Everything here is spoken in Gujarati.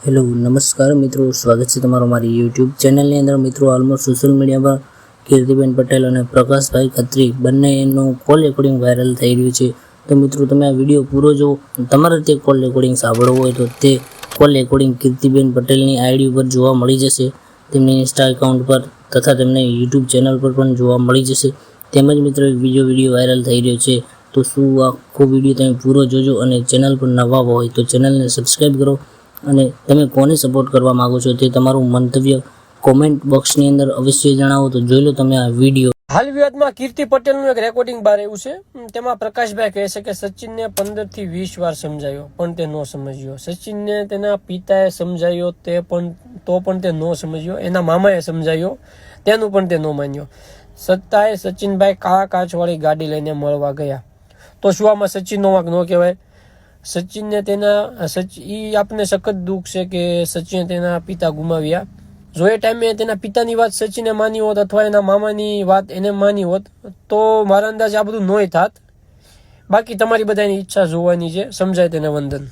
હેલો નમસ્કાર મિત્રો, સ્વાગત છે તમારો મારી યુટ્યુબ ચેનલની અંદર। મિત્રો હાલમાં સોશિયલ મીડિયા પર કીર્તિબેન પટેલ અને પ્રકાશભાઈ ખત્રી બંનેનું કોલ રેકોર્ડિંગ વાયરલ થઈ રહ્યું છે। તો મિત્રો તમે આ વિડીયો પૂરો જો, તમારે તે કોલ રેકોર્ડિંગ સાંભળવું હોય તો તે કોલ રેકોર્ડિંગ કીર્તિબેન પટેલની આઈડી ઉપર જોવા મળી જશે, તેમની ઇન્સ્ટા એકાઉન્ટ પર તથા તેમની યુટ્યુબ ચેનલ પર પણ જોવા મળી જશે। તેમજ મિત્રો એક બીજો વિડીયો વાયરલ થઈ રહ્યો છે, તો શું આખો વિડીયો તમે પૂરો જોજો અને ચેનલ પર નવા હોય તો ચેનલને સબસ્ક્રાઈબ કરો અને તમે કોને સપોર્ટ કરવા માંગો છો તે તમારું મંતવ્ય કોમેન્ટ બોક્સની અંદર અવશ્ય જણાવો। તો જોઈ લો તમે આ વિડીયો। હાલ વિવાદમાં કીર્તિ પટેલનું એક રેકોર્ડિંગ બહાર આવ્યું છે। તેમાં પ્રકાશભાઈ કહે છે કે સચિનને 15 થી 20 વાર સમજાયો પણ તે ન સમજ્યો। સચિનને તેના પિતાએ સમજાયો તો પણ તે ન સમજ્યો, એના મામાએ સમજાયો તેનું પણ તે ન માન્યો। સત્તાએ સચિનભાઈ કાચવાળી ગાડી લઈને મળવા ગયા, તો શું આમાં સચિનનો વાંક ન કહેવાય? સચિનને આપને સખત દુઃખ છે કે સચિને તેના પિતા ગુમાવ્યા। જો એ ટાઈમે તેના પિતાની વાત સચિને માની હોત અથવા એના મામાની વાત એને માની હોત તો મારા અંદાજે આ બધું નોય થાત। બાકી તમારી બધાની ઈચ્છા જોવાની છે, સમજાય તેને વંદન।